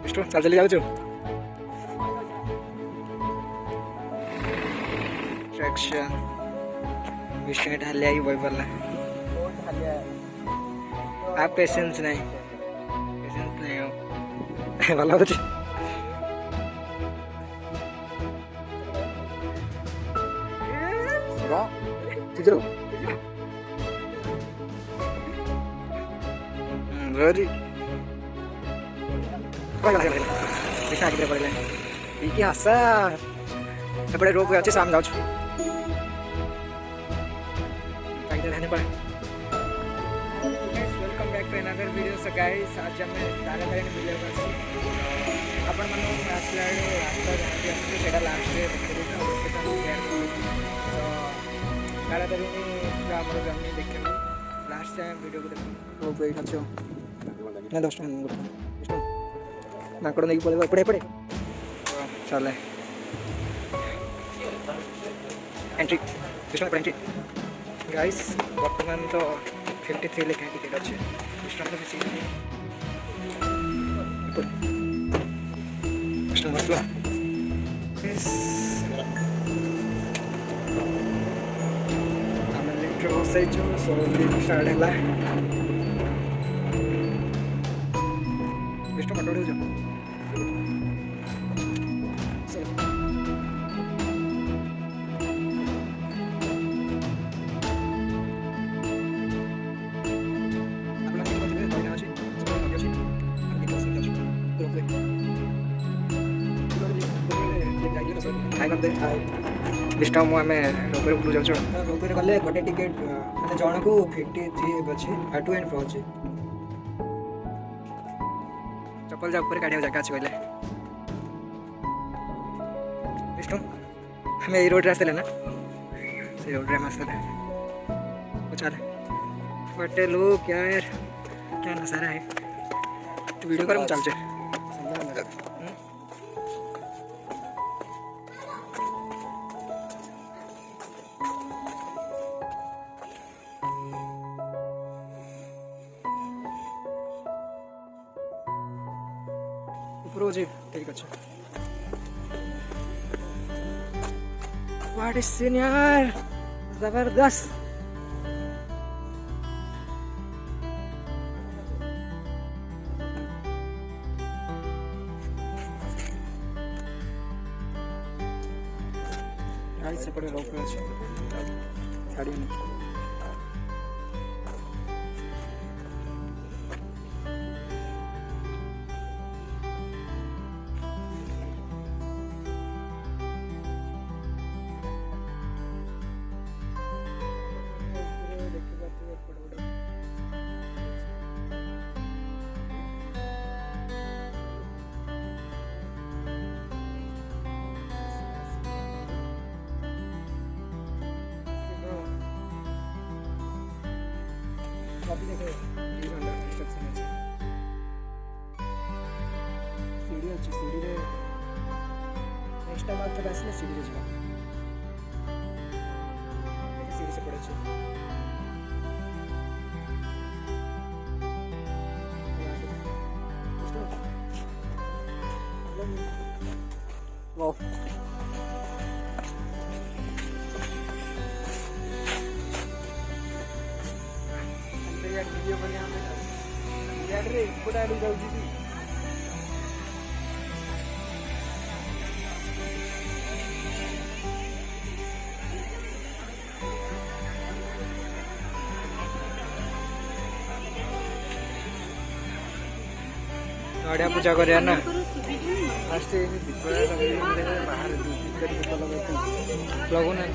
विष्णु चल चली जाओ ट्रैक्शन विष्णु ढालिया ही वही बोलना आप पेशेंस नहीं हो भला कुछ रोरी हसा एपटे रोप अच्छे सामने जाऊँ welcome back to another video. So guys आज आम तारातारिणी बुलाक आपण मैं आसला रास्ता जहाँ लास्ट लोकेशन सेयार कर तारातारिणी आम जर्नी देखे लास्ट टाइम वीडियो को देख अच्छे ना 10 टका नाकड़ नहीं पड़े पड़े पड़े चले एंट्री कृष्ण एंट्री गाइस बर्तमान तो 53 लेखा टिकेट अच्छे कृष्ण तो बेसी कृष्ण बसला आम लिफ्ट बसैछु सो लिफ्ट स्टार्ट है कृष्ण फटो उठो लिस्ट आम रोपे उपरू जाऊँ रोपे गले गोटे टिकेट मैंने जन को 53 अच्छे 2 and 4 अच्छे चप्पल जा ऊपर काढ़ जगह अच्छे कहले विष्णु हमें ये रोड रास्ते ना से रोड रे मस्त है चल बटे लो क्या यार क्या नजारा है तो वीडियो कर चल रोज ठीक अच्छा व्हाट इज सीन यार जबरदस्त गाइस से पड़े रोक है गाड़ी में अभी देखे इंस्ट्रक्शन अच्छे सीढ़ी अच्छी सीढ़ी रे नेक्स्ट टाइम आपके पास सीढ़ी रे जाओ सीढ़ी से पड़े वाओ वीडियो बने यार रे बड़ा आड़ी जाऊ जी नड़िया पूजा करिया ना फास्ट बाहर लगू ना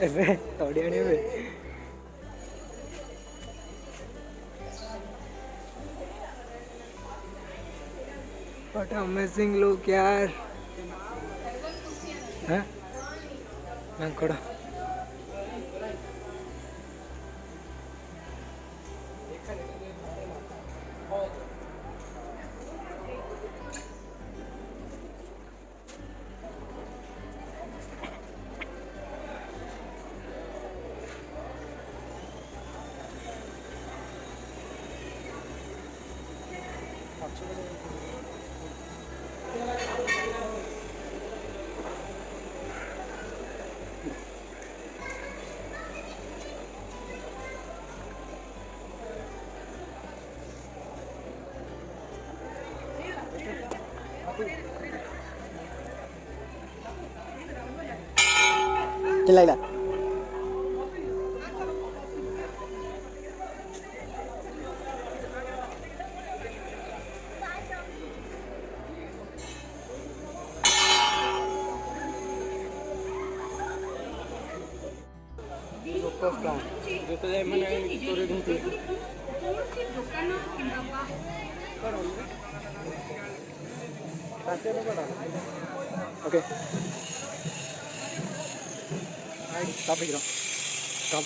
ଏବେ ତଡ଼ି ଆଣିବେ। What amazing look यार। हाँ Mankad Kilala. Okay. Stop it. Stop.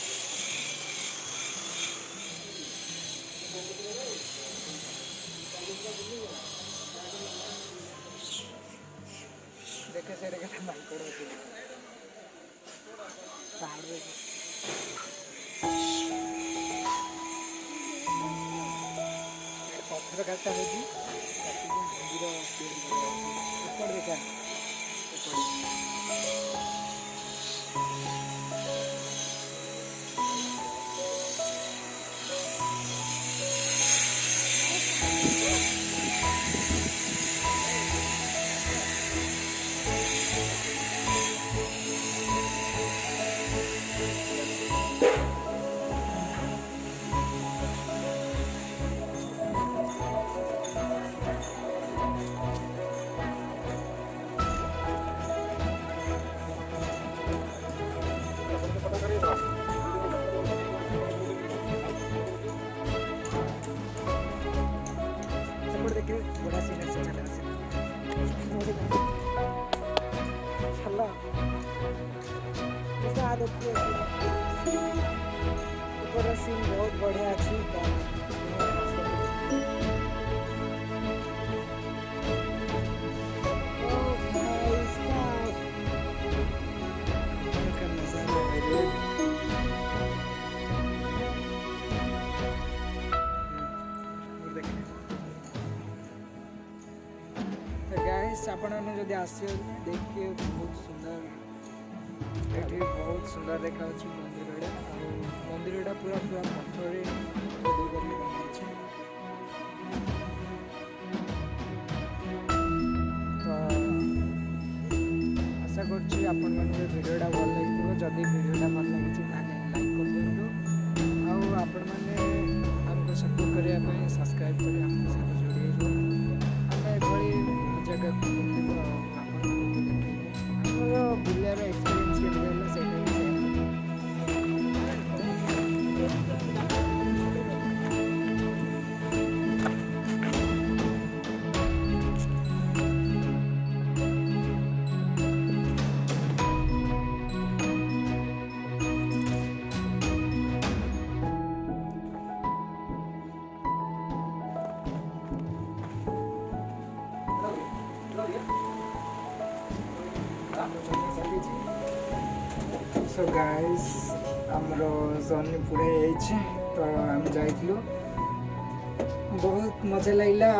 देखे से देखे मांकड़ होती है पहाड़ में पत्थर काटा होगी ऊपर देखा बड़ा सीन ऐसे चला चला ऐसा आदत ऊपर सीन बहुत बढ़िया अच्छी आपण जदि आस देखिए बहुत सुंदर ये बहुत सुंदर देखा मंदिर मंदिर पूरा पूरा पत्थर आशा करुँच आपण भिडियोटा भल लगी जदि भिडियोटा भल लगी लाइक कर दिखाँ आपण मैंने हमको सपोर्ट करने सब्सक्राइब कर सहित जोड़ी आम जगह बुलार एक्सपीरियंस के सो गाइस आमर जर्नी पूरा हो तो आम जाइलु बहुत मजा लगला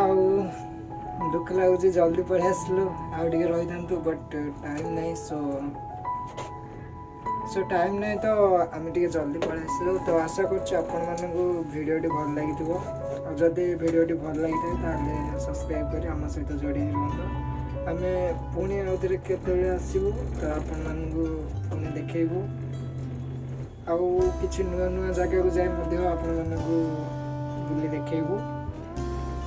दुख लगुच जल्दी पढ़े आसलु आगे रही था बट टाइम नहीं सो टाइम नहीं तो आम टे जल्दी पढ़े आसलु तो आशा कर भिडियोटी भल लगी जदि भिडियोटी भल लगी था सब्सक्राइब कर आम सहित जोड़ी रुहतु आम पुणी आउ थे केतले आसबू तो आपण मानू पुणी देखू आउ कि नुआ नुआ जगह को जाए आपण मानू बुली देखू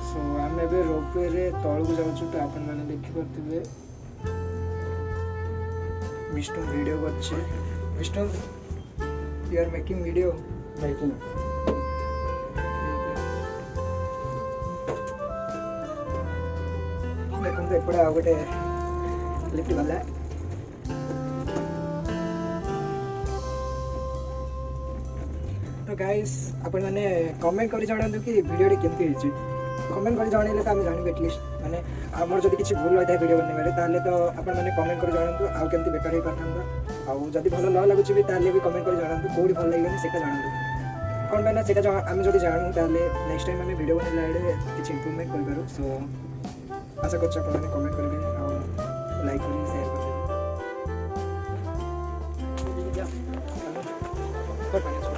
सो आम ए रोपवे रे तल को जाऊँ तो आपण मैंने देखिपे विष्णु वीडियो कर Vishnu You are making video. Making. ଦେଖନ୍ତୁ ଏପଟେ ଆଉ ଗୋଟେ ଲିଫ୍ଟ ଗଲା। ତ ଗାଇସ୍ ଆପଣମାନେ କମେଣ୍ଟ କରି ଜଣାନ୍ତୁ କି ଭିଡ଼ିଓଟି କେମିତି ହେଇଛି। କମେଣ୍ଟ କରି ଜଣାଇଲେ ତ ଆମେ ଜାଣିବୁ ଏଟଲିଷ୍ଟ ମାନେ ଆମର ଯଦି କିଛି ଭୁଲ ହୋଇଥାଏ ଭିଡ଼ିଓ ବନେଇବାରେ ତାହେଲେ ତ ଆପଣମାନେ କମେଣ୍ଟ କରି ଜଣାନ୍ତୁ ଆଉ କେମିତି ବେଟର ହେଇପାରିଥାନ୍ତା। ଆଉ ଯଦି ଭଲ ନ ଲାଗୁଛି ବି ତାହେଲେ ବି କମେଣ୍ଟ କରି ଜଣାନ୍ତୁ କେଉଁଠି ଭଲ ଲାଗିବନି ସେଇଟା ଜଣାନ୍ତୁ। କ'ଣ ପାଇଁ ନା ସେଇଟା ଆମେ ଯଦି ଜାଣୁ ତାହେଲେ ନେକ୍ସଟ ଟାଇମ୍ ଆମେ ଭିଡ଼ିଓ ବନେଇଲା ବେଳେ କିଛି ଇମ୍ପ୍ରୁଭମେଣ୍ଟ କରିପାରୁ। ସୋ ଆଶା କରୁଛି ଆପଣମାନେ କମେଣ୍ଟ କରିବେ ଆଉ ଲାଇକ୍ କରିବେ ସେୟାର କରିବେ।